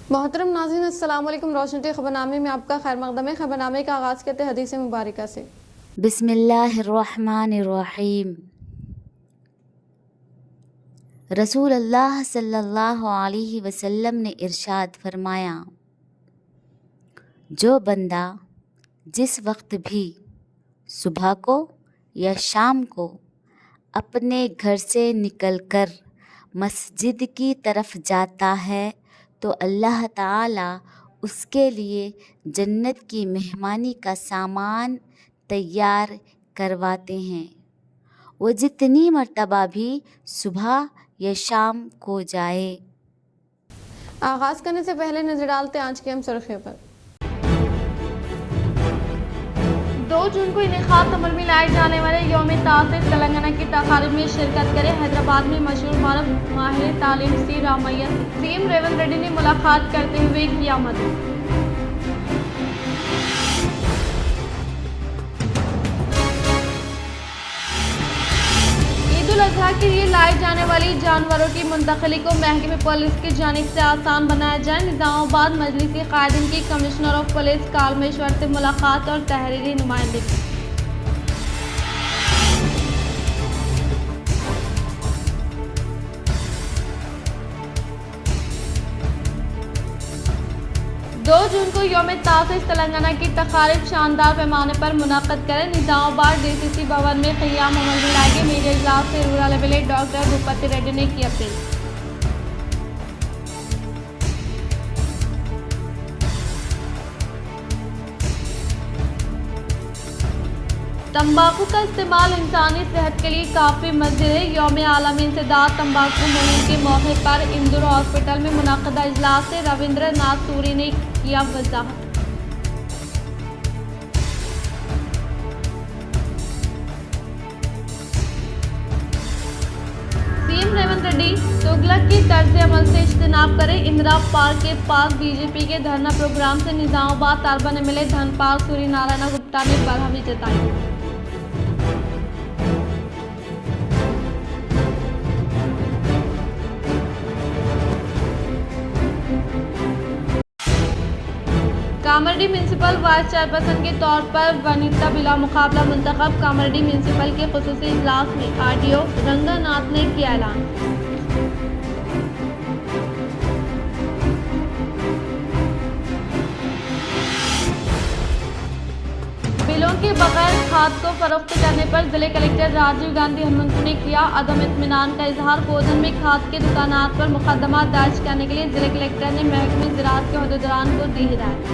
मोहतरम नाज़रीन, अस्सलाम वालेकुम। रोशन टी खबरनामे में आपका खैर मकदम है। खबरनामे का आगाज़ करते हैं हदीस मुबारक से। बिस्मिल्लाहिर्रहमानिर्रहीम। रसूल अल्लाह सल्लल्लाहु अलैहि वसल्लम ने इरशाद फरमाया, जो बंदा जिस वक्त भी सुबह को या शाम को अपने घर से निकलकर मस्जिद की तरफ जाता है तो अल्लाह ताला उसके लिए जन्नत की मेहमानी का सामान तैयार करवाते हैं। वो जितनी मर्तबा भी सुबह या शाम को जाए। आगाज़ करने से पहले नजर डालते हैं आज की हम सुर्खियों पर। 2 जून को इनेकाद अमल में लाए जाने वाले यौम तासीस तेलंगाना की तकारीब में शिरकत करें। हैदराबाद में मशहूर मारूफ माहिर तालीम सी रामैया सीएम रेवंत रेड्डी ने मुलाकात करते हुए किया मदद। ईद उल अजहा के लिए लाए जाने वाली जानवरों की मुंतकिली को महकमे पुलिस की जानिब से आसान बनाया जाए। निजामाबाद मजलिसी कायदीन की कमिश्नर ऑफ पुलिस कालमेश्वर से मुलाकात और तहरीरी नुमाइंदगी। दो जून को यौम तासीस तेलंगाना की तकारीब शानदार पैमाने पर मुनक़्क़द करें। निजामाबाद डीसीसी भवन में क़ियाम अमल में लाए गए मीडिया इजलास से rural MLA doctor Bhupathi Reddy ने की अपील। तंबाकू का इस्तेमाल इंसानी सेहत के लिए काफ़ी मुज़िर है। यौम आलमी इंसदाद तंबाकू मुहिम के मौके पर इंदौर हॉस्पिटल में मुनक़्क़दा इजलास से रविंद्र नाथ सूरी ने किया वज़ाहत। सीएम रेवंत रेड्डी तुगलक की तर्ज अमल से इज्तनाब करें। इंदिरा पार्क के पास बीजेपी के धरना प्रोग्राम से निजामाबाद अर्बन एमएलए धनपाल सूरी नारायण गुप्ता ने बरहमी जताई। कामारेड्डी म्यूनसिपल वाइस चेयरपर्सन के तौर पर वनिता बिला मुकाबला मुंतखब। कामारेड्डी म्यूनसिपल के खुसूसी इजलास में आरडीओ रंगानाथ ने किया ऐलान। बिलों के बगैर खाद को फरोख्त करने पर जिले कलेक्टर राजीव गांधी हनुमंतु ने किया अदम इत्मीनान का इजहार। गोधन में खाद के दुकानात पर मुकदमा दर्ज करने के लिए जिले कलेक्टर ने महकमे ज़राअत के अहदेदारान को दी हिदायत।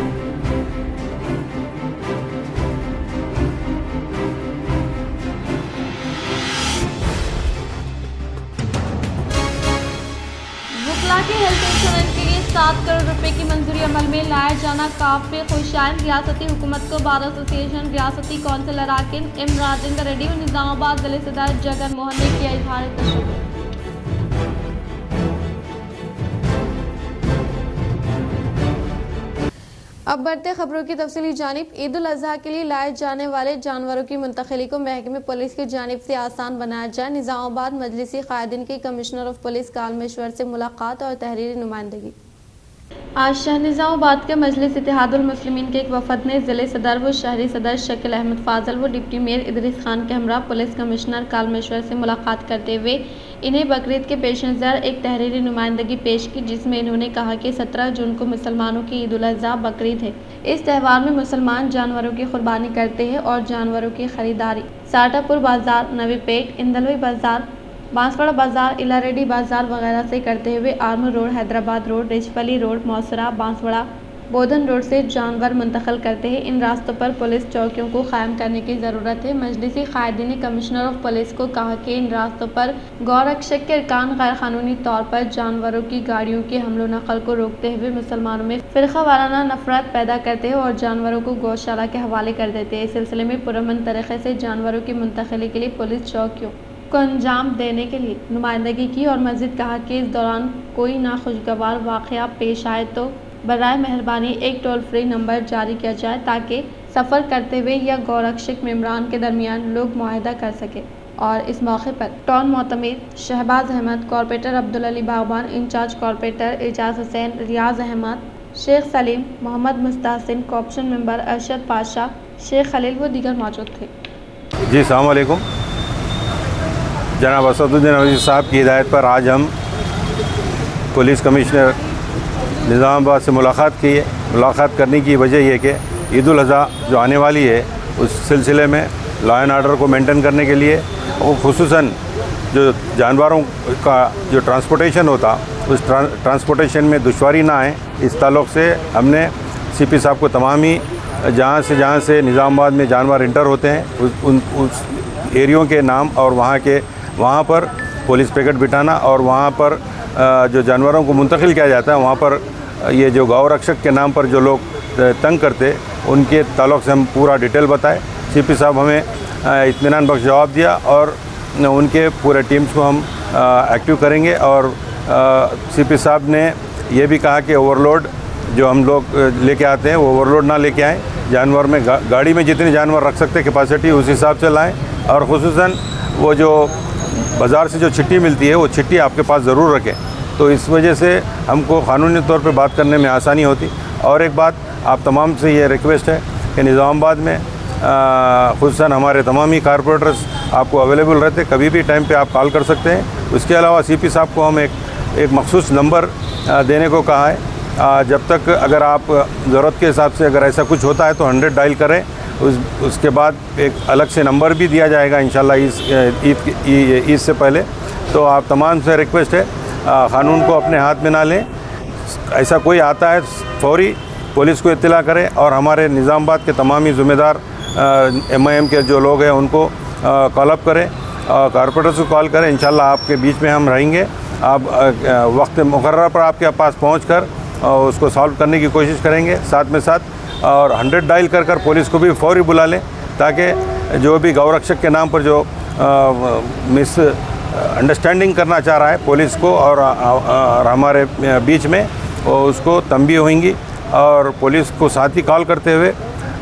वुकला के हेल्थ इंश्योरेंस के लिए 7 करोड़ रुपए की मंजूरी अमल में लाया जाना काफी खुशाइन। रियासती हुकूमत को बार एसोसिएशन, रियासती कौंसिल अराकीन एम राजेंद्र रेड्डी और निजामाबाद जिले सदर जगन मोहन ने किया इजहार तशक्कुर। अब बढ़ते खबरों की तफसीली जानिब। ईद उल अजहा के लिए लाए जाने वाले जानवरों की मुंतकिली को महकमे पुलिस की जानिब से आसान बनाया जाए। निजामाबाद मजलिसी कायदीन की कमिश्नर ऑफ पुलिस कालमेश्वर से मुलाकात और तहरीरी नुमाइंदगी। आज शहर निजामाबाद के मजलिस इत्तेहादुल मुस्लिमीन के एक वफद ने जिले सदर व शहरी सदर शकील अहमद फाजल व डिप्टी मेयर इदरीस खान के हमरा पुलिस कमिश्नर कालमेश्वर से मुलाकात करते हुए इन्हें बकरीद के पेश नज़र एक तहरीरी नुमाइंदगी पेश की, जिसमें इन्होंने कहा कि 17 जून को मुसलमानों की ईद उल अज़हा बकरीद है। इस त्यौहार में मुसलमान जानवरों की कुर्बानी करते हैं और जानवरों की खरीदारी साटापुर बाजार, नवी पेट, इंदलवी बाजार, बांसवाड़ा बाजार, इलारेड्डी बाजार वगैरह से करते हुए Armoor road, Hyderabad road, Richpalli road, Mosra, Banswada, Bodhan road से जानवर मुंतकिल करते हैं। इन रास्तों पर पुलिस चौकियों को कायम करने की ज़रूरत है। मजलिसी कायदीन ने कमिश्नर ऑफ पुलिस को कहा कि इन रास्तों पर गौरक्षक के अरकान गैर कानूनी तौर पर जानवरों की गाड़ियों के हमलो नकल को रोकते हुए मुसलमानों में फ़िरका वाराना नफरत पैदा करते हैं और जानवरों को गौशाला के हवाले कर देते हैं। इस सिलसिले में पुरअमन तरीके से जानवरों की मुंतकिली के लिए पुलिस चौकियों को अंजाम देने के लिए नुमाइंदगी की और मज़ीद कहा कि इस दौरान कोई नाखुशगवार वाक़या पेश आए तो बराए मेहरबानी एक टोल फ्री नंबर जारी किया जाए ताकि सफ़र करते हुए या गौरक्षक मेम्बरान के दरमियान लोग मुआहदा कर सके। और इस मौके पर टाउन मोतमिर, शहबाज अहमद, कॉर्पोरेटर अब्दुल अली बागबान, इंचार्ज कॉर्पोरेटर एजाज हुसैन, रियाज अहमद, शेख सलीम, मोहम्मद मुस्तासिन, कॉर्पोरेशन मेंबर अरशद पाशा, शेख खलील व दीगर मौजूद थे। जी अस्सलाम वालेकुम। जनाब असदुद्दीन अवैसी साहब की हिदायत पर आज हम पुलिस कमिश्नर निज़ामाबाद से मुलाकात की है। मुलाकात करने की वजह यह कि ईद उल अज़हा जो आने वाली है उस सिलसिले में लॉ एंड आर्डर को मेंटेन करने के लिए और ख़ुसूसन जो जानवरों का जो ट्रांसपोर्टेशन होता उस ट्रांसपोर्टेशन में दुश्वारी ना आए, इस ताल्लुक़ से हमने सीपी साहब को तमाम ही जहाँ से निज़ामाबाद में जानवर इंटर होते हैं उस एरियों के नाम और वहाँ पर पुलिस पिकेट बिठाना और वहाँ पर जो जानवरों को मुंतकिल किया जाता है वहाँ पर ये जो गौ रक्षक के नाम पर जो लोग तंग करते उनके ताल्लुक़ से हम पूरा डिटेल बताए। सीपी साहब हमें इत्मीनान बख्श जवाब दिया और उनके पूरे टीम्स को हम एक्टिव करेंगे। और सीपी साहब ने ये भी कहा कि ओवरलोड जो हम लोग लेके आते हैं वो ओवरलोड ना लेके आएँ, जानवर में गाड़ी में जितने जानवर रख सकते कैपेसिटी उस हिसाब से लाएँ। और ख़ुसूसन वो जो बाज़ार से जो चिट्ठी मिलती है वो चिट्ठी आपके पास ज़रूर रखें, तो इस वजह से हमको क़ानूनी तौर पे बात करने में आसानी होती। और एक बात आप तमाम से ये रिक्वेस्ट है कि निज़ामाबाद में ख़ुसूसन हमारे तमाम ही कारपोरेटर्स आपको अवेलेबल रहते, कभी भी टाइम पे आप कॉल कर सकते हैं। उसके अलावा सीपी साहब को हम एक मखसूस नंबर देने को कहा है। जब तक अगर आप ज़रूरत के हिसाब से अगर ऐसा कुछ होता है तो 100 डायल करें, उसके बाद एक अलग से नंबर भी दिया जाएगा इंशाल्लाह ईद से पहले। तो आप तमाम से रिक्वेस्ट है क़ानून को अपने हाथ में ना लें, ऐसा कोई आता है फौरी पुलिस को इत्तला करें और हमारे निज़ामाबाद के तमाम ही ज़िम्मेदार MIM के जो लोग हैं उनको कॉल अप करें, कारपोरेटर्स को कॉल करें। इंशाल्लाह आपके बीच में हम रहेंगे। आप वक्त मुकर्रर पर आपके पास पहुँच कर उसको सॉल्व करने की कोशिश करेंगे साथ में साथ, और 100 डायल कर पुलिस को भी फौरी बुला लें ताकि जो भी गौरक्षक के नाम पर जो मिस अंडरस्टैंडिंग करना चाह रहा है पुलिस को और हमारे बीच में उसको तंबीह होंगी। और पुलिस को साथ ही कॉल करते हुए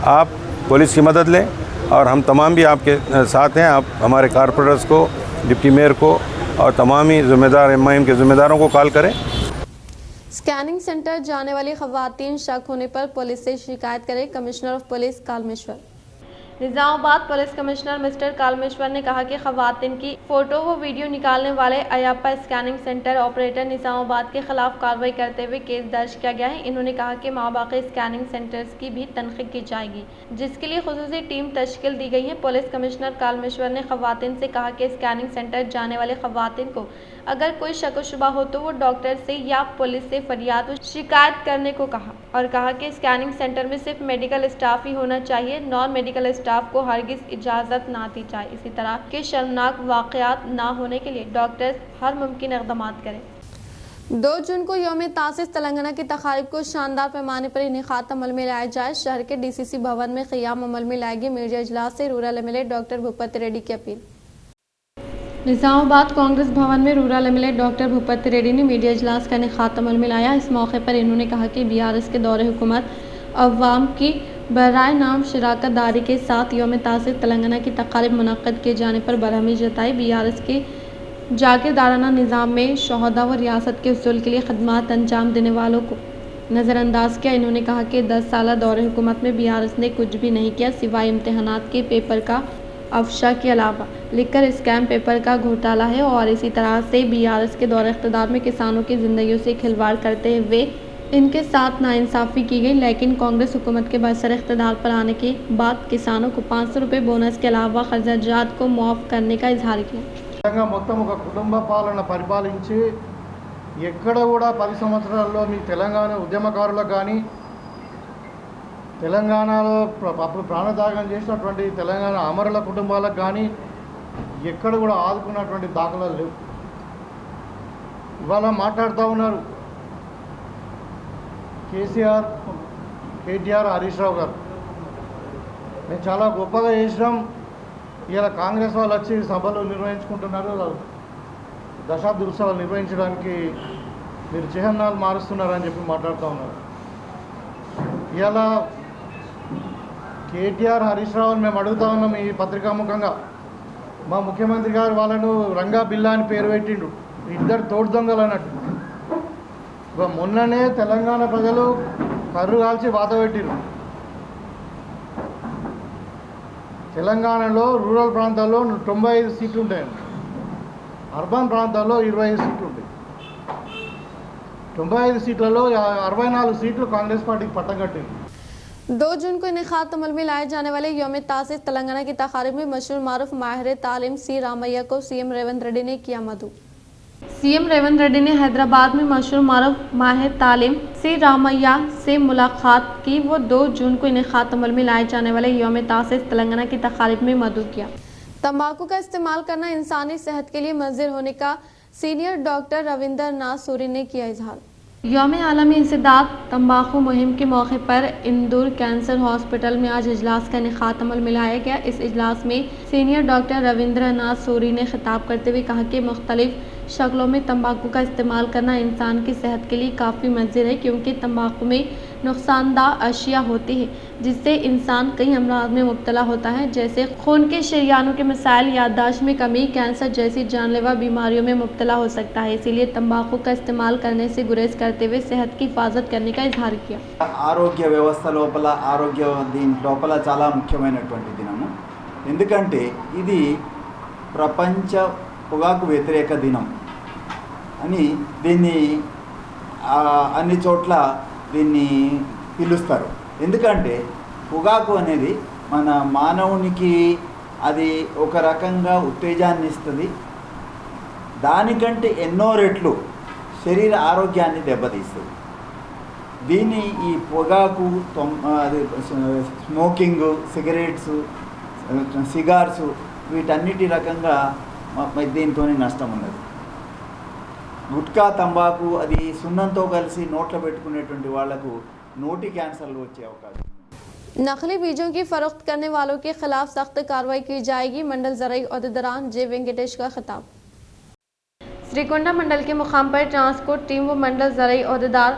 आप पुलिस की मदद लें और हम तमाम भी आपके साथ हैं। आप हमारे कारपोरेटर्स को, डिप्टी मेयर को और तमाम ही ज़िम्मेदार MIM के ज़िम्मेदारों को कॉल करें। स्कैनिंग सेंटर जाने वाली खवातीन शक होने पर पुलिस से शिकायत करें, commissioner of police Kalmeshwar. Nizamabad police commissioner mister Kalmeshwar ने कहा कि खवातीन की फ़ोटो व वीडियो निकालने वाले Ayyappa scanning centre operator Nizamabad के खिलाफ कार्रवाई करते हुए केस दर्ज किया गया है। इन्होंने कहा कि माबाकी स्कैनिंग सेंटर्स की भी तनक़ीद की जाएगी, जिसके लिए खुसूसी टीम तश्कील दी गई है। पुलिस कमिश्नर कालमेश्वर ने खवातीन से कहा कि स्कैनिंग सेंटर जाने वाले खवातीन को अगर कोई शक व शुबा हो तो वो डॉक्टर से या पुलिस से फरियाद व शिकायत करने को कहा, और कहा कि स्कैनिंग सेंटर में सिर्फ मेडिकल स्टाफ ही होना चाहिए, नॉन मेडिकल स्टाफ को हरगिज़ इजाज़त ना दी जाए। इसी तरह के शर्मनाक वाक़यात ना होने के लिए डॉक्टर्स हर मुमकिन इक़दाम करें। 2 जून को यौम तासिस तेलंगाना की तक़रीब को शानदार पैमाने पर इनेकाद अमल में लाया जाए। शहर के DCC भवन में क़ियाम अमल में लाएगी। मीडिया इजलास से rural MLA doctor Bhupathi Reddy की अपील। निज़ामाबाद कांग्रेस भवन में rural MLA doctor Bhupathi Reddy ने मीडिया इजलास का इनेकाद अमल में लाया। इस मौके पर इन्होंने कहा कि BRS के दौरे हुकूमत अवाम की बराए नाम शिराकत दारी के साथ यौम तासिस तेलंगाना की तक़रीब मुनक़्क़द किए जाने पर बरहमी जताई। BRS के जागीरदाराना निज़ाम में शोहदा व रियासत के उसूल के लिए खदमात अंजाम देने वालों को नज़रअंदाज किया। इन्होंने कहा कि 10 साल दौरे हुकूमत में BRS ने कुछ भी नहीं किया सिवाय इम्तहानात के पेपर का अफशा के अलावा लिखकर स्कैम पेपर का घोटाला है। और इसी तरह से BRS के दौरे इक़्तिदार में किसानों की ज़िंदगियों से खिलवाड़ करते हुए इनके साथ नाइंसाफ़ी की गई। लेकिन कांग्रेस हुकूमत के बरसर इक़्तिदार पर आने के बाद किसानों को 500 रुपये बोनस के अलावा खर्चाजात को मुआफ़ करने का इजहार किया। మొత్తం ఒక కుటుంబ పాలన పరిపాలించి ఎక్కడ కూడా 10 సంవత్సరాల్లో మీ తెలంగాణ ఉద్యమకారులకు కానీ తెలంగాణలో అప్పుడు ప్రాణత్యాగం చేసినటువంటి తెలంగాణ అమరుల కుటుంబాలకు కానీ ఎక్కడ కూడా ఆదుకున్నటువంటి దాఖలాలు లేవు. ఇవాళ మాట్లాడుతూ ఉన్నారు కేటీఆర్ హరీష్ రావు గారు, మేము చాలా గొప్పగా చేసినాం, ఇలా కాంగ్రెస్ వాళ్ళు వచ్చి సభలు నిర్వహించుకుంటున్నారు, దశాబ్ది ఉత్సవాలు నిర్వహించడానికి మీరు చిహ్నాలు మారుస్తున్నారని చెప్పి మాట్లాడుతూ ఉన్నారు. ఇలా కేటీఆర్ హరీష్ రావుని మేము అడుగుతా ఉన్నాం ఈ పత్రికాముఖంగా, మా ముఖ్యమంత్రి గారు వాళ్ళను రంగా బిల్లా అని పేరు పెట్టిండు. ఇద్దరు తోడు దొంగలు అన్నట్టు. మొన్ననే తెలంగాణ ప్రజలు కర్రు కాల్చి వాత పెట్టిరు. తెలంగాణలో రూరల్ ప్రాంతాల్లో 95 సీట్లు ఉంటాయండి, అర్బన్ ప్రాంతాల్లో 25 సీట్లు ఉంటాయి. 95 सीटों 64 सीटों कांग्रेस पार्टी की पट्टा कटी। 2 जून को इनेकाद अमल में लाए जाने वाले यौम तासीस तेलंगाना की तकारीब में मशहूर मारूफ माहिर तालीम सी रामैया को सीएम रेवंत रेड्डी ने किया मधु। सीएम रेवंत रेड्डी ने हैदराबाद में मशहूर मारूफ माहिर तालीम सी रामैया से मुलाकात की। वो 2 जून को इनेकाद अमल में लाए जाने वाले यौम तासीस तेलंगाना की तकारीब में मधु किया। तंबाकू का इस्तेमाल करना इंसानी सेहत के लिए मुज़िर होने का सीनियर डॉक्टर रविंदर नाथ सूरी ने किया इजहार। यौम आलमी इंसदाद तंबाकू मुहिम के मौके पर इंदौर कैंसर हॉस्पिटल में आज इजलास का इनेकाद अमल में लाया गया। इस इजलास में सीनियर डॉक्टर रविंद्र नाथ सूरी ने खिताब करते हुए कहा कि मुख्तलिफ शक्लों में तंबाकू का इस्तेमाल करना इंसान की सेहत के लिए काफ़ी मुज़िर है, क्योंकि तंबाकू में नुकसानदाह अशिया होती है जिससे इंसान कई अमराज में मुब्तला होता है, जैसे खून के शरियानों के मसाइल, याददाश्त में कमी, कैंसर जैसी जानलेवा बीमारियों में मुब्तला हो सकता है। इसीलिए तंबाकू का इस्तेमाल करने से गुरेज करते हुए सेहत की हिफाजत करने का इजहार किया। आरोग्य व्यवस्थ लोपल आरोग्य दीन लोपल चाला मुख्यమైనటువంటి దినము, ఎందుకంటే ఇది ప్రపంచ పొగాకు వ్యతిరేక దినం అని దీన్ని అన్ని చోట్ల దీన్ని పిలుస్తారు. ఎందుకంటే పొగాకు అనేది మన మానవునికి అది ఒక రకంగా ఉత్తేజాన్ని ఇస్తుంది, దానికంటే ఎన్నో రెట్లు శరీర ఆరోగ్యాన్ని దెబ్బతీస్తుంది. దీన్ని ఈ పొగాకు స్మోకింగ్, సిగరెట్స్, సిగార్స్ వీటన్నిటి రకంగా దీంతో నష్టం ఉన్నది. గుట్కా, తంబాకు అది సున్నంతో కలిసి నోట్లో పెట్టుకునేటువంటి వాళ్లకు నోటి క్యాన్సర్లు వచ్చే అవకాశం। नकली बीजों की फरोख्त करने वालों के खिलाफ सख्त कार्रवाई की जाएगी, मंडल ज़राई ओहदेदार जे वेंकटेश का खिताब। श्रीकुंडा मंडल के मुकाम पर ट्रांसपोर्ट टीम व मंडल ज़राई ओहदेदार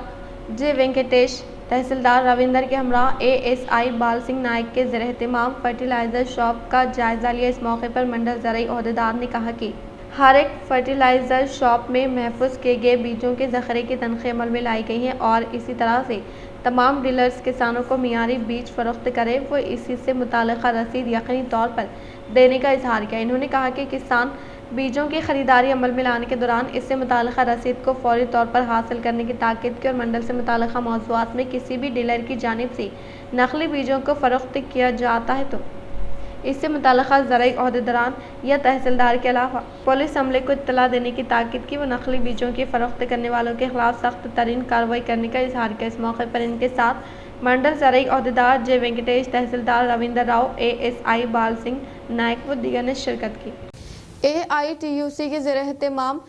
जे वेंकटेश, तहसीलदार रविंदर के हमरा ASI बाल सिंह नायक के ज़ेर-ए-एहतिमाम फर्टिलाइज़र शॉप का जायज़ा लिया। इस मौके पर मंडल ज़राई ओहदेदार ने कहा कि हर एक फर्टिलाइज़र शॉप में महफूज किए गए बीजों के ज़ख़ीरे की तनख़ी अमल में लाई गई है और इसी तरह से तमाम डीलर्स किसानों को मियारी बीज फ़रोख्त करें वो इसी से मुताल्लिक़ा रसीद यकीनी तौर पर देने का इजहार किया। इन्होंने कहा कि किसान बीजों की ख़रीदारी अमल में लाने के दौरान इससे मुताल्लिक़ा रसीद को फ़ौरी तौर पर हासिल करने की ताक़ीद की और मंडल से मुताल्लिक़ा मौज़ूआत में किसी भी डीलर की जानिब से नकली बीजों को फ़रोख्त किया जाता है तो इससे मुताल्लिक़ा ज़राई ओहदेदारान या तहसीलदार के अलावा पुलिस अमले को इत्तला देने की ताक़ीद की। वो नकली बीजों की फ़रोख्त करने वालों के खिलाफ सख्त तरीन कार्रवाई करने का इजहार किया। इस मौके पर इनके साथ मंडल ज़राई ओहदेदार जे वेंकटेश, तहसीलदार रविंदर राव, ASI बाल सिंह नायक व दीगर ने शिरकत की। AITUC के ज़ेर-ए-एहतिमाम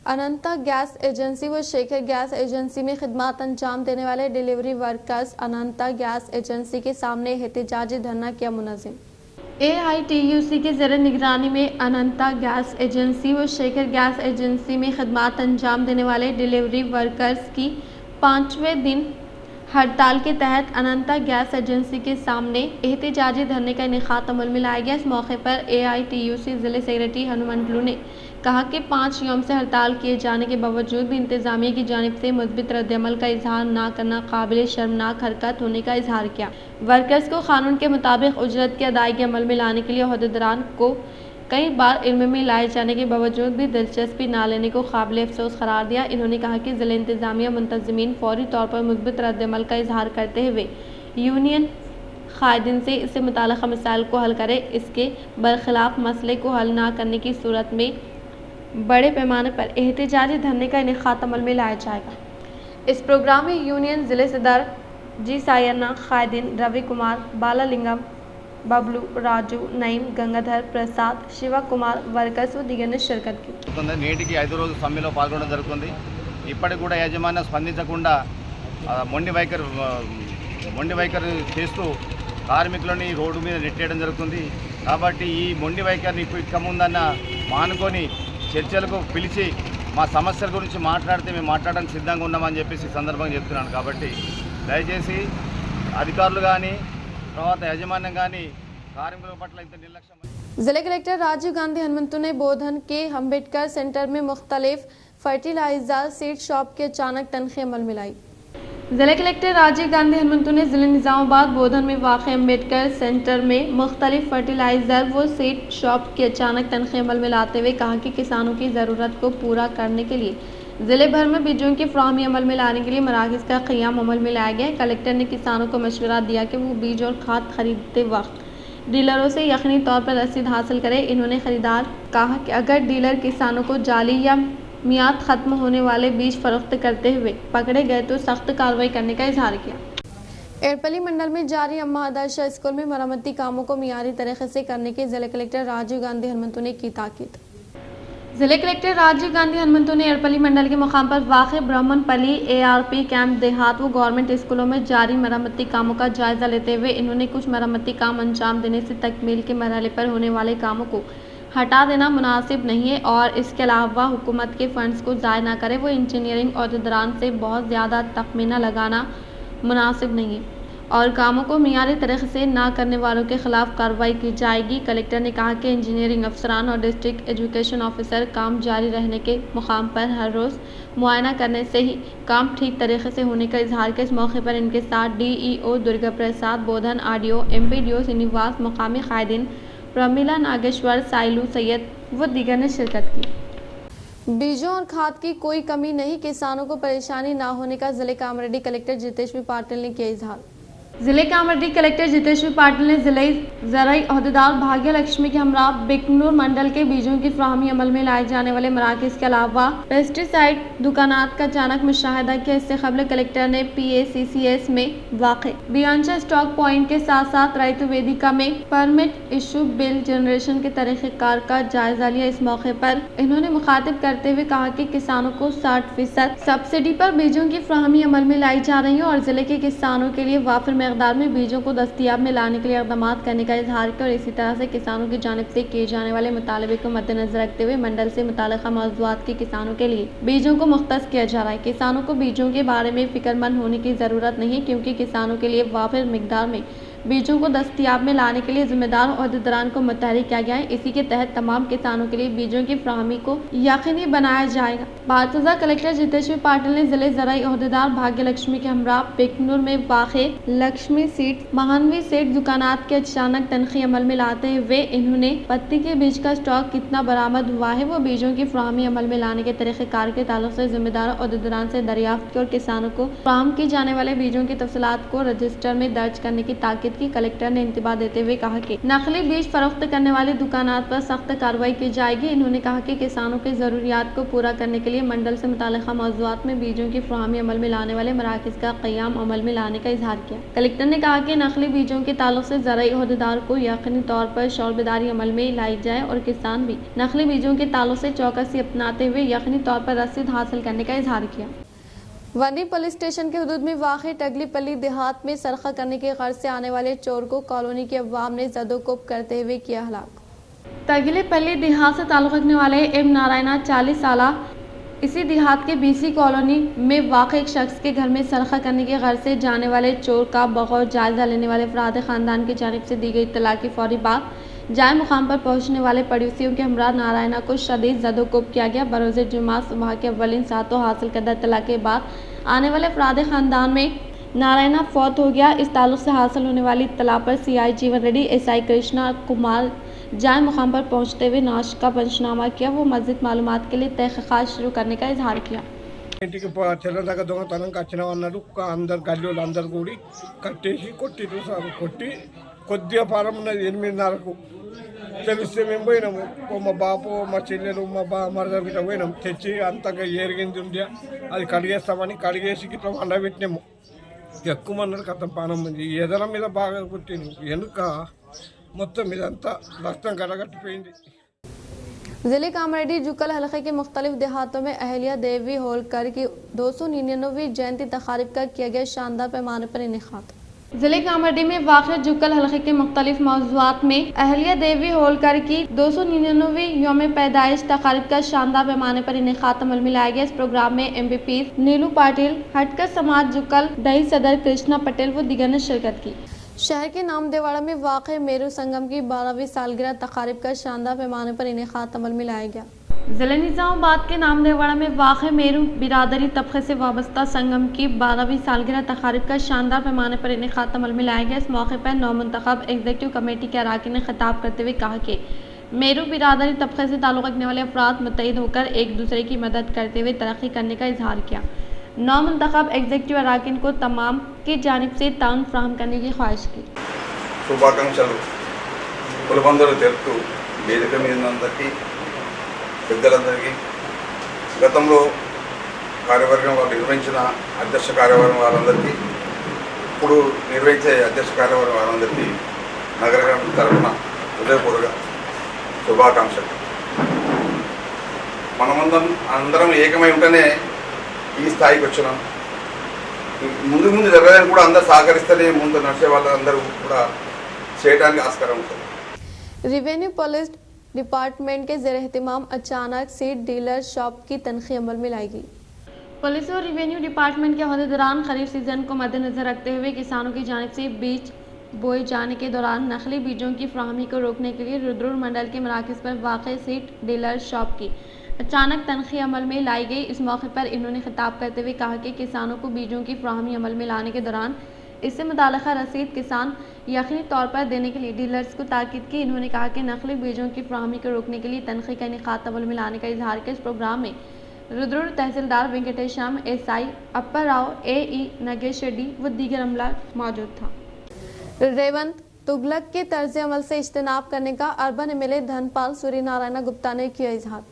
अनंता गैस एजेंसी व शेखर गैस एजेंसी में खिदमत अंजाम देने वाले डिलीवरी वर्कर्स अनंता गैस एजेंसी के सामने एहतजाजी धरना किया मुनज़्ज़िम। AITUC के ज़र निगरानी में अनंता गैस एजेंसी व शेखर गैस एजेंसी में खिदमत अंजाम देने वाले डिलीवरी वर्कर्स की 5वें दिन हड़ताल के तहत अनंता गैस एजेंसी के सामने एहतजाजी धरने का इनेकाद अमल में लाया गया। इस मौके पर AITUC ज़िले सेक्रेटरी हनुमंतलू ने कहा कि 5 यौम से हड़ताल किए जाने के बावजूद भी इंतज़ामिया की जानिब से मुस्बित रद्दअमल का इजहार ना करना काबिल शर्मनाक हरकत होने का इजहार किया। वर्कर्स को कानून के मुताबिक उजरत की अदायगी अमल में लाने के लिए ओहदेदारान को कई बार इल्म में लाए जाने के बावजूद भी दिलचस्पी ना लेने को काबिल अफसोस करार दिया। इन्होंने कहा कि ज़िला इंतज़ामिया मुंतज़िमीन फौरी तौर पर मुस्बित रद्दअमल का इजहार करते हुए यूनियन कायदीन से इससे मुताल्लिक़ा मसाइल को हल करे, इसके बरखिलाफ़ मसले को हल ना करने की सूरत में बड़े पैमाने पर एहतजाजी धरने का इनेकाद अमल में लाया जाएगा। इस प्रोग्राम में यूनियन ज़िले सदर जी सायना, कायदीन रवि कुमार, बालालिंगम, बबलू, राजू, नईम, गंगाधर प्रसाद, शिवा कुमार, वर्कर्स व दीगर ने शिरकत की। నేటికి 5 రోజుల సమ్మెలో పాల్గొనడం జరుగుతుంది। ఇప్పటికి కూడా యాజమాన్యం స్పందించకుండా మొండి వైఖరి చేస్తూ కార్మికులని రోడ్డు మీద నెట్టేయడం జరుగుతుంది। కాబట్టి ఈ మొండి వైఖరిని ఇక ముందన్న మానుకొని చర్చలకు పిలిచి మా సమస్యల గురించి మాట్లాడితే మేము మాట్లాడడానికి సిద్ధంగా ఉన్నామని చెప్పేసి సందర్భంగా చెప్తున్నాను। కాబట్టి దయచేసి అధికారులు కానీ తర్వాత యాజమాన్యం కానీ కార్మికుల పట్ల ఇంత నిర్లక్ష్యం जिला कलेक्टर राजीव गांधी हनुमंतु ने बोधन के अम्बेडकर सेंटर में मुख्तलिफ फर्टिलाइजर सीड शॉप की अचानक तनख्वाह अमल में लाई। जिला कलेक्टर राजीव गांधी हनुमंतु ने जिले निजामाबाद बोधन में वाक़ अम्बेडकर सेंटर में मुख्तलिफ फर्टिलाइजर व सीड शॉप की अचानक तनख्वाह अमल में लाते हुए कहा कि किसानों की ज़रूरत को पूरा करने के लिए जिले भर में बीजों की फ्राहमी अमल में लाने के लिए मराकज़ का क़याम अमल में लाया गया। कलेक्टर ने किसानों को मशवरा दिया कि वो बीज और खाद खरीदते वक्त डीलरों से यकीनी तौर पर रसीद हासिल करें। इन्होंने खरीदार कहा कि अगर डीलर किसानों को जाली या मियाद ख़त्म होने वाले बीज फरोख्त करते हुए पकड़े गए तो सख्त कार्रवाई करने का इजहार किया। एरपली मंडल में जारी अम्मा आदर्श स्कूल में मरम्मती कामों को मियारी तरीके से करने की जिला कलेक्टर राजीव गांधी हनुमंतु ने की ताकीद। जिला कलेक्टर राजीव गांधी हनुमंतु ने एरपली मंडल के मुकाम पर वाक़ ब्राह्मणपल्ली ARP कैंप देहात व गवर्नमेंट स्कूलों में जारी मरम्मती कामों का जायजा लेते हुए इन्होंने कुछ मरम्मती काम अंजाम देने से तकमील के मरहले पर होने वाले कामों को हटा देना मुनासिब नहीं है और इसके अलावा हुकूमत के फंड्स को ज़ाय ना करे वो इंजीनियरिंग अहदेदारान से बहुत ज़्यादा तखमीना लगाना मुनासिब नहीं है और कामों को मियारी तरीके से ना करने वालों के खिलाफ कार्रवाई की जाएगी। कलेक्टर ने कहा कि इंजीनियरिंग अफसरान और डिस्ट्रिक्ट एजुकेशन ऑफिसर काम जारी रहने के मुकाम पर हर रोज़ मुआयना करने से ही काम ठीक तरीके से होने का इजहार किया। इस मौके पर इनके साथ DEO दुर्गा प्रसाद बोधन, RDO MPDO श्रीनिवास, मुकामी कायदीन प्रमिला नागेश्वर, साइलू सैयद व दीगर ने शिरकत की। बीजों और खाद की कोई कमी नहीं, किसानों को परेशानी ना होने का जिले कामरेड्डी कलेक्टर जितेश्वर पाटिल ने किया इजहार। जिले कामरेड्डी कलेक्टर जितेश्वर पाटिल ने जिले ज़राई अहदेदार भाग्य लक्ष्मी के हमरा बिकनूर मंडल के बीजों की फ्राहमी अमल में लाए जाने वाले मराकज़ के अलावा पेस्टिसाइड दुकानात का अचानक मुशाहिदा किया। इससे कबल कलेक्टर ने PACCS में वाक़ बियांचा स्टॉक पॉइंट के साथ साथ रैतु वेदिका में परमिट इशू बिल जनरेशन के तरीक़ेकार का जायजा लिया। इस मौके पर इन्होंने मुखातिब करते हुए कहा कि किसानों को 60% सब्सिडी पर बीजों की फ्राहमी अमल में लाई जा रही है और जिले के किसानों के लिए वाफिर मकदार में बीजों को दस्तियाब में लाने के लिए इक़दाम करने का इजहार किया और इसी तरह से किसानों की जानिब से किए जाने वाले मुतालबे को मद्देनजर रखते हुए मंडल से मुताल्लिक़ा मौज़ूआत के किसानों के लिए बीजों को मुख्तस किया जा रहा है। किसानों को बीजों के बारे में फ़िक्रमंद होने की ज़रूरत नहीं है क्योंकि किसानों के लिए वाफिर मकदार में बीजों को दस्तियाब में लाने के लिए जिम्मेदार अहदेदारान को मुतहर्रिक किया गया है। इसी के तहत तमाम किसानों के लिए बीजों की फ्राहमी को यकीनी बनाया जाएगा। बातज़ा कलेक्टर जितेश्वर पाटिल ने जिले ज़राई अहदेदार भाग्य लक्ष्मी के हमरा बिकनूर में वाक़ लक्ष्मी सीड्स महानवी सेठ दुकानात के अचानक तनख्वाह अमल में लाते हुए इन्होंने पत्ती के बीज का स्टॉक कितना बरामद हुआ है वो बीजों की फ्राहमी अमल में लाने के तरीक़ेकार के ताल्लुक से जिम्मेदार अहदेदारान से दरियाफ्त की और किसानों को फ्राहम की जाने वाले बीजों की तफसीलात को रजिस्टर में दर्ज करने की ताकीद की। कलेक्टर ने इंतबाह देते हुए कहा कि नकली बीज फरोख्त करने वाली दुकानात पर सख्त कार्रवाई की जाएगी। इन्होंने कहा कि किसानों की ज़रूरियात को पूरा करने के लिए मंडल से मुताल्लिक़ा मौज़ूआत में बीजों की फ्राहमी अमल में लाने वाले मराकज़ का क़याम अमल में लाने का इजहार किया। कलेक्टर ने कहा कि नकली बीजों के ताल्लुक से ज़राई अहदेदार को यकीनी तौर पर शौरबेदारी अमल में लाई जाए और किसान भी नकली बीजों के ताल्लुक से चौकसी अपनाते हुए यकीनी तौर पर रसीद हासिल करने का इजहार किया। वनी पुलिस स्टेशन के हुदूद में वाक़ टगलीपल्ली देहात में सरखा करने के गर्ज से आने वाले चोर को कॉलोनी के अवाम ने जदोकोब करते हुए किया हलाक। टगलीपल्ली देहात से ताल्लुक़ रखने वाले एम नारायणा 40 साला इसी देहात के BC कॉलोनी में वाक़ एक शख्स के घर में सरखा करने के गर्ज से जाने वाले चोर का बगौर जायजा लेने वाले अफराद ख़ानदान की जानिब से दी गई इत्तला की फौरी बाद जाए मुकाम पर पहुंचने वाले पड़ोसियों के हमरा नारायणा को शदीद ज़दोकोब किया गया। बरोज़ जुमा सुबह के अव्वलिन सातों हासिल करदा इत्तला के बाद आने वाले अफराद ख़ानदान में नारायणा फौत हो गया। इस ताल्लुक़ से हासिल होने वाली इत्तला पर CI जीवन रेड्डी SI कृष्णा कुमार जाए मुकाम पर पहुँचते हुए नाश का पंचनामा किया। वो मज़ीद मालूमात के लिए तहक़ीक़ात शुरू करने का इजहार किया। ఇంటికి తెల్లదాకా దొంగతనంకి వచ్చినాం అన్నారు. అందరు గల్లీలు అందరు కూడి కట్టేసి కొట్టిరు సార్. కొట్టి కొద్దిగా పారం ఉన్నది 8:30కు తెలిస్తే మేము పోయినాము. మా బాపు మా చెల్లెలు మా మరదలు గిట్ట పోయినాం. తెచ్చి అంతగా ఏరిగింది ఉండే అది కడిగేస్తామని కడిగేసి గిట్లా వండబెట్టినాము. ఎక్కువమన్నారు కథం పానం మంది ఎదల మీద బాగా కొట్టింది. వెనుక మొత్తం ఇదంతా రక్తం గడగట్టిపోయింది. जिले कामरेड्डी जुकल हलके के मुख्तलिफ देहातों में अहलिया देवी होलकर की 299वीं जयंती तकारीब का किया गया शानदार पैमाने पर इनेकाद। जिले कामरेड्डी में वाक़ जुकल हलके के मुख्तलिफ मौज़ूआत में अहलिया देवी होलकर की 299वीं यौम पैदाइश तकारीब का शानदार पैमाने पर इनेकाद अमल में लाया गया। इस प्रोग्राम में MPP नीलू पाटिल, हटकर समाज जुकल दही सदर कृष्णा पटेल व दीगर ने शिरकत की। शहर के नामदेवाड़ा में वाक़ मेरू संगम की 12वीं सालगिरह तकारीब का शानदार पैमाने पर इनेकाद अमल में लाया गया। ज़िले निज़ामाबाद के नामदेवाड़ा में वाक़ मेरू बिरादरी तबक़े से वाबस्ता संगम की 12वीं सालगिरह तकारीब का शानदार पैमाने पर इनेकाद अमल में लाया गया। इस मौके पर नौमुंतखब एग्जीक्यूटिव कमेटी के अरकान ने खिताब करते हुए कहा कि मेरू बिरादरी तबक़े से ताल्लुक़ रखने वाले अफराद मुत्तहिद होकर एक दूसरे की मदद करते हुए तरक्की करने का इजहार किया। नौमुंतखब एग्जीक्यूटिव अरकान को तमाम की जानिब से ताउन फ्राहम करने की ख्वाहिश की। శుభాకాంక్షలు కులబంధువులు తెలుపుతూ వేదిక మీద అందరికీ పెద్దలందరికీ గతంలో కార్యవర్గం వాళ్ళు నిర్వహించిన అధ్యక్ష కార్యవర్గం వాళ్ళందరికీ ఇప్పుడు నిర్వహించే అధ్యక్ష కార్యవర్గం వాళ్ళందరికీ నగర కమిటీ తరఫున హృదయపూర్వక శుభాకాంక్షలు. అందరం ఏకమై ఉంటేనే ఈ స్థాయికి వచ్చినాం. ముందు జరగడానికి కూడా అందరు సహకరిస్తేనే ముందు నడిచే వాళ్ళందరూ కూడా చేయడానికి ఆస్కారం ఉంటుంది. रिवेन्यू पुलिस डिपार्टमेंट के ज़ेर एहतिमाम अचानक सीड डीलर शॉप की तनख्वाह अमल में लाई गई। पुलिस और रिवेन्यू डिपार्टमेंट के अहदेदारान खरीफ सीजन को मद्देनजर रखते हुए किसानों की जानिब से बीज बोए जाने के दौरान नकली बीजों की फ्राहमी को रोकने के लिए रुद्रपुर मंडल के मराकज़ पर वाक़ सीड डीलर शॉप की अचानक तनख्वाह अमल में लाई गई। इस मौके पर इन्होंने खिताब करते हुए कहा कि किसानों को बीजों की फ्राहमी अमल में लाने के दौरान इससे मुताल्लिक़ा रसीद किसान यकीनी तौर पर देने के लिए डीलर्स को ताकीद की। इन्होंने कहा कि नकली बीजों की फ्राहमी को रोकने के लिए तनख्वाह का इनेकाद अमल में लाने का इजहार किया। इस प्रोग्राम में रुद्रपुर तहसीलदार वेंकटेशम एसआई अप्पर राव AE नगेश रेड्डी व दीगर अमला मौजूद था। रेवंत तुगलक के तर्ज अमल से इज्तनाब करने का अर्बन MLA धनपाल सूर्यनारायण गुप्ता ने किया इजहार।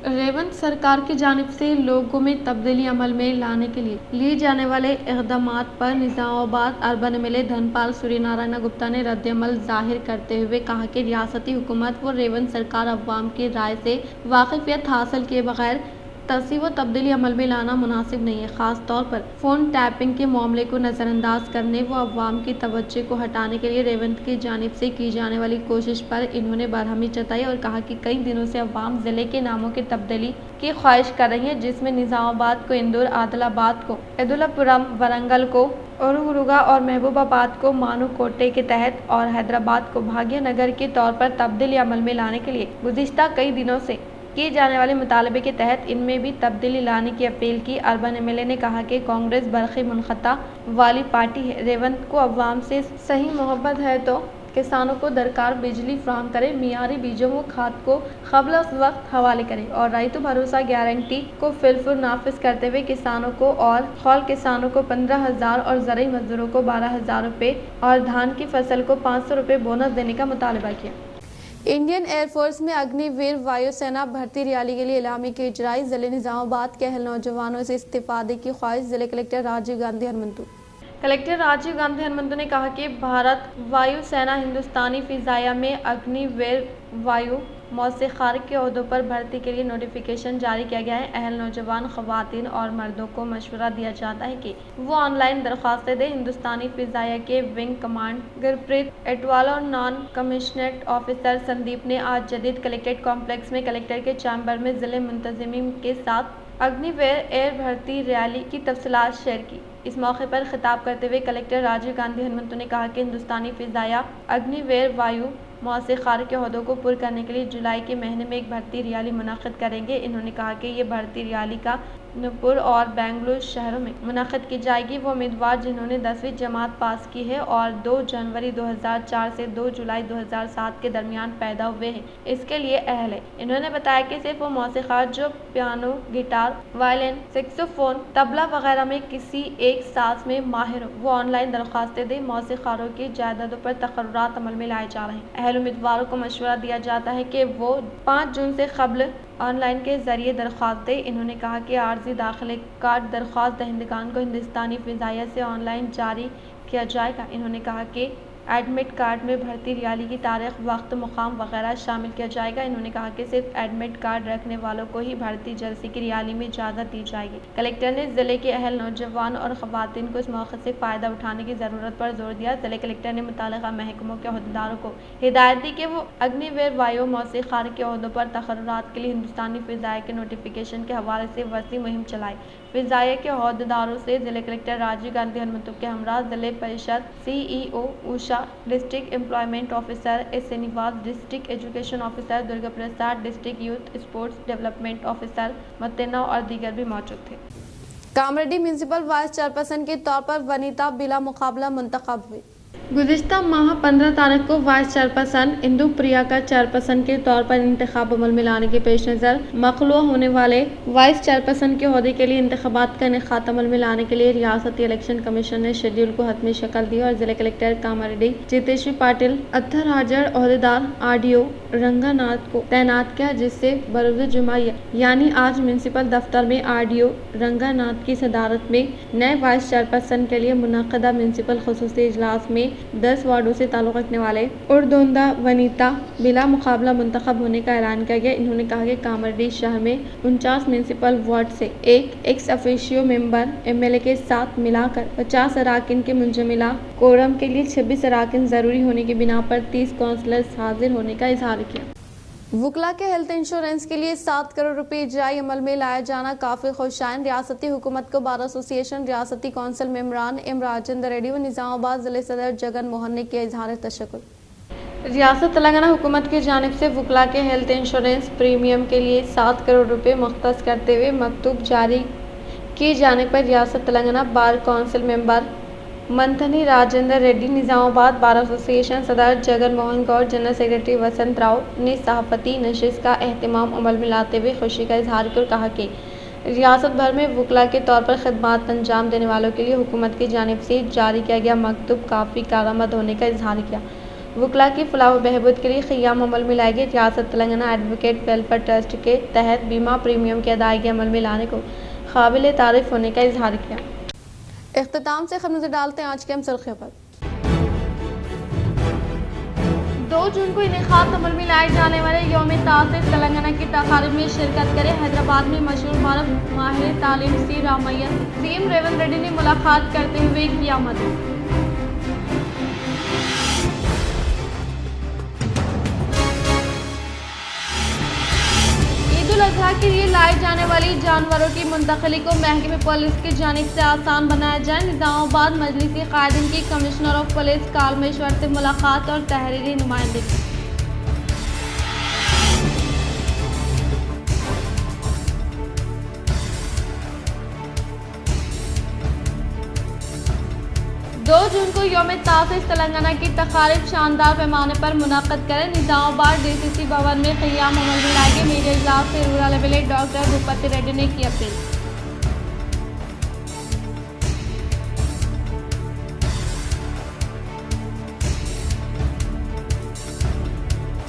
रेवंत सरकार की जानिब से लोगों में तब्दीली अमल में लाने के लिए जाने वाले इक़दामात पर निज़ामाबाद अर्बन MLA धनपाल सूर्यनारायण गुप्ता ने रद्द-ए-अमल ज़ाहिर करते हुए कहा कि रियासती हुकूमत व रेवंत सरकार अवाम की राय से वाक़िफ़ियत हासिल किए बगैर तस्वीर व तब्दीली अमल में लाना मुनासिब नहीं है। ख़ास तौर पर फ़ोन टैपिंग के मामले को नज़रअंदाज करने व अवाम की तवज्जो को हटाने के लिए रेवंत की जानिब से की जाने वाली कोशिश पर इन्होंने बरहमी जताई और कहा कि कई दिनों से अवाम ज़िले के नामों की तब्दीली की ख्वाहिश कर रही है, जिसमें निज़ामाबाद को इंदौर, आदिलाबाद को अब्दुल्लापुरम, वरंगल को औरंगरुगा और महबूबाबाद को मानूकोटे के तहत और हैदराबाद को भाग्यनगर के तौर पर तब्दीली अमल में लाने के लिए गुज़िश्ता कई दिनों से किए जाने वाले मुतालबे के तहत इनमें भी तब्दीली लाने की अपील की। अर्बन MLA ने कहा कि कांग्रेस बरक़ी मुनक़ता वाली पार्टी है। रेवंत को अवाम से सही मोहब्बत है तो किसानों को दरकार बिजली फ्राहम करे, मियारी बीजों व खाद को क़ब्ल वक्त हवाले करे और राइतु भरोसा गारंटी को फिलफुल नाफिज करते हुए किसानों को और खौल किसानों को 15,000 और ज़रई मजदूरों को 12,000 रुपये और धान की फसल को 500 रुपये बोनस देने का मुतालबा किया। इंडियन एयरफोर्स में अग्निवीर वायुसेना भर्ती रैली के लिए इलामी की इजराई। ज़िले निज़ामाबाद के अहल नौजवानों से इस्तीफादे की ख्वाहिश। ज़िले कलेक्टर राजीव गांधी हनुमंतु ने कहा कि भारत वायुसेना हिंदुस्तानी फ़िज़ाया में अग्निवीर वायु मौसीक़ार के ओहदों पर भर्ती के लिए नोटिफिकेशन जारी किया गया है। अहल नौजवान ख़वातीन और मर्दों को मशवरा दिया जाता है कि वो ऑनलाइन दरख्वास्तें दें। हिंदुस्तानी फ़िज़ाया के विंग कमांड गुरप्रीत एटवाल और नॉन कमिश्नर्ड ऑफिसर संदीप ने आज जदीद कलेक्ट्रेट कॉम्प्लेक्स में कलेक्टर के चैम्बर में ज़िले मुंतज़िमीन के साथ अग्निवीर एयर भर्ती रैली की तफसीलात शेयर की। इस मौके पर खिताब करते हुए कलेक्टर राजीव गांधी हनुमंतु ने कहा कि हिंदुस्तानी फ़िज़ाया अग्निवीर वायु मौसीक़ार के ओहदों को पुर करने के लिए जुलाई के महीने में एक भर्ती रैली मुनक़्क़िद करेंगे। इन्होंने कहा कि ये भर्ती रैली का नूपुर और बेंगलुरु शहरों में मुनक़्क़िद की जाएगी। वो उम्मीदवार जिन्होंने 10वीं जमात पास की है और 2 जनवरी 2004 से 2 जुलाई 2007 के दरमियान पैदा हुए हैं, इसके लिए अहल है। इन्होंने बताया कि सिर्फ वो मौसीक़ार जो piano, guitar, violin, saxophone, tabla वगैरह में किसी एक साज में माहिर हो, वो ऑनलाइन दरख्वास्तें दें। मौसीक़ारों की जायदादों पर तक़र्रुरात अमल में लाए जा रहे हैं। अहल उम्मीदवारों को मशवरा दिया जाता है कि वो 5 जून से कबल ऑनलाइन के ज़रिए दरख्वास्त दें। इन्होंने कहा कि आर्जी दाखिले कार्ड दरख्वास्त दहिंदगान को हिंदुस्तानी फ़िज़ाया से ऑनलाइन जारी किया जाएगा। इन्होंने कहा कि एडमिट कार्ड में भर्ती रैली की तारीख, वक्त, मुकाम वगैरह शामिल किया जाएगा। इन्होंने कहा कि सिर्फ एडमिट कार्ड रखने वालों को ही भर्ती जलसे की रैली में इजाज़त दी जाएगी। कलेक्टर ने ज़िले के अहल नौजवान और ख़वातीन को इस मौके से फ़ायदा उठाने की ज़रूरत पर जोर दिया। ज़िले कलेक्टर ने मुतालिका महकमों के अहदेदारों को हिदायत दी कि वो अग्निवीर वायु मौसीक़ार के ओहदों पर तक़र्रुरात के लिए हिंदुस्तानी फ़िज़ाया के नोटिफिकेशन के हवाले से वसी मुहिम चलाए। विज़ाये के अहदेदारों से जिले कलेक्टर राजीव गांधी हनुमंतु के हमरा जिले परिषद CEO Usha, district employment officer S Srinivas, district education officer Durga Prasad, district youth sports development officer Mattena और दीगर भी मौजूद थे। कामरेड्डी म्यूनसिपल वाइस चेयरपर्सन के तौर पर वनीता बिला मुकाबला मुंतखब हुई। गुज़िश्ता माह 15 तारीख को वाइस चेयरपर्सन इंदु प्रिया का चेयरपर्सन के तौर पर इंतखाब अमल में लाने के पेश नज़र मखलूआ होने वाले वाइस चेयरपर्सन के ओहदे के लिए इंतखाबात का इनेकाद अमल में लाने के लिए रियासती इलेक्शन कमीशन ने शेड्यूल को हतमी शक्ल दी और जिला कलेक्टर कामारेड्डी जितेश्वरी पाटिल अत्थर हाजर ओहदेदार RDO रंगानाथ को तैनात किया, जिससे बरोज़ जुमा यानी आज म्यूनसिपल दफ्तर में RDO रंगानाथ की सदारत में नए वाइस चेयरपर्सन के लिए मुनक़दा म्यूनसिपल खुसूसी इजलास में 10 वार्डों से ताल्लुक़ रखने वाले उर्दोंदा वनीता बिला मुकाबला मुंतखब होने का ऐलान किया गया। इन्होंने कहा कि कामारेड्डी शहर में 49 म्यूनसिपल वार्ड से एक एक्स ऑफिशियो मेंबर MLA के साथ मिलाकर 50 अराकीन के मुंजमिला कोरम के लिए 26 अराकीन ज़रूरी होने की बिना पर 30 काउंसलर्स हाजिर होने का इजहार किया। वुकला के हेल्थ इंश्योरेंस के लिए 7 करोड़ रुपए इजराई अमल में लाया जाना काफ़ी खुशाइन। रियासती हुकूमत को बार एसोसिएशन, रियासती कौंसिल मेम्बरान एम राजेंद्र रेड्डी व निज़ामाबाद जिले सदर जगन मोहन ने किया इजहार तशक्कुर। रियासत तेलंगाना हुकूमत की जानिब से वुकला के हेल्थ इंश्योरेंस प्रीमियम के लिए 7 करोड़ रुपए मुख्तस करते हुए मकतूब जारी किए जाने पर रियासत Telangana bar council member Manthani Rajender Reddy, Nizamabad bar association सदर जगन मोहन गौर, जनरल सेक्रेटरी वसंत राव ने सहाफ़ती नशिस्त का एहतमाम अमल में लाते हुए खुशी का इजहार किया और कहा कि रियासत भर में वुकला के तौर पर खिदमात अंजाम देने वालों के लिए हुकूमत की जानिब से जारी किया गया मकतूब काफ़ी कारआमद होने का इजहार किया। वुकला की फलाह व बहबूद के लिए क़ियाम अमल में लाई गई रियासत तेलंगाना एडवोकेट वेलफेयर ट्रस्ट के तहत बीमा प्रीमियम की अदायगी अमल में लाने को काबिल तारीफ़ होने का इजहार किया। इख्तिताम से खबर नजर डालते हैं आज के हम सुर्खियों पर। 2 जून को इनेकाद अमल में लाए जाने वाले यौम तासिस तेलंगाना की तकारीब में शिरकत करें। हैदराबाद में मशहूर मारूफ माहिर तालीम सी रामैया CM रेवंत रेड्डी ने मुलाकात करते हुए किया मदद। ईद उल अजहा के लिए लाए जाने वाली जानवरों की मुंतकली को महकमे पुलिस की जानिब से आसान बनाया जाए। निज़ामाबाद मजलिसी कायदीन की कमिश्नर ऑफ पुलिस कालमेश्वर से मुलाकात और तहरीरी नुमाइंदगी। जून को यौम तासिस तेलंगाना की तकारीब शानदार पैमाने पर मुनक़द करें। निज़ामाबाद DCC भवन में क़ियाम अमल में लाए गए मीडिया इजलास से rural MLA doctor Bhupathi Reddy ने की अपील।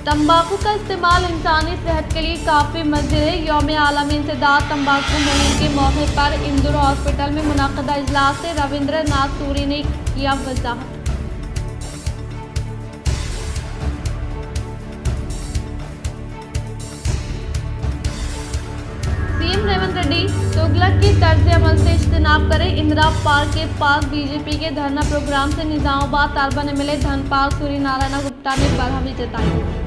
तंबाकू का इस्तेमाल इंसानी सेहत के लिए काफ़ी मुज़िर है। यौम आलमी इंसदाद तंबाकू मुहिम के मौके पर इंदौर हॉस्पिटल में मुनक़दा इजलास से रविंद्र नाथ सूरी ने किया वज़ाहत। CM रेवंत रेड्डी तुगलक की तर्ज अमल से इज्तनाब करें। इंदिरा पार्क के पास BJP के धरना प्रोग्राम से निज़ामाबाद अर्बन MLA धनपाल सूरी नारायण गुप्ता ने बरहमी जताई।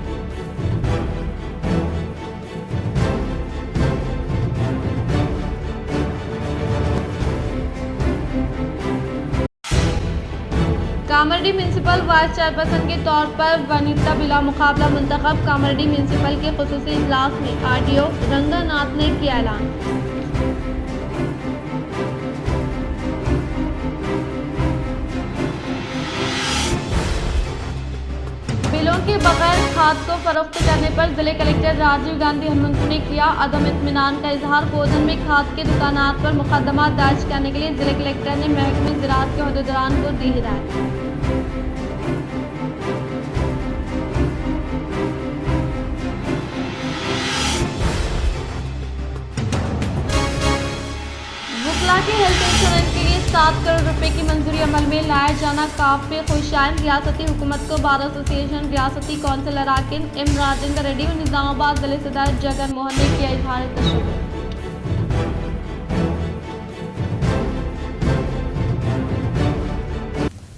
कामारेड्डी म्यूनसिपल वाइस चेयरपर्सन के तौर पर वनीता बिला मुकाबला मुंतखब। कामारेड्डी म्यूनसिपल के खुसूसी इजलास में RDO रंगानाथ ने किया ऐलान। बिलों के बगैर खाद को फरोख्त करने पर जिले कलेक्टर राजीव गांधी हनुमंतु ने किया अदम इत्मीनान का इजहार। बोधन में खाद के दुकानात पर मुकदमा दर्ज करने के लिए जिले कलेक्टर ने महकमे ज़राअत के अहदेदारान को दी हिदायत। वुकला के हेल्थ इंश्योरेंस के लिए 7 करोड़ रुपए की मंजूरी अमल में लाया जाना काफ़ी खुशाइन। रियासती हुकूमत को बार एसोसिएशन, रियासती कौंसिल अराकीन एम राजेंद्र रेड्डी और निज़ामाबाद जिले सदर जगन मोहन ने किया इजहार तशक्कुर।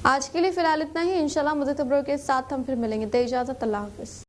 आज के लिए फिलहाल इतना ही। इंशाल्लाह मज़ीद खबरों के साथ हम फिर मिलेंगे। दे इजाज़त, अल्लाह हाफ़िज़।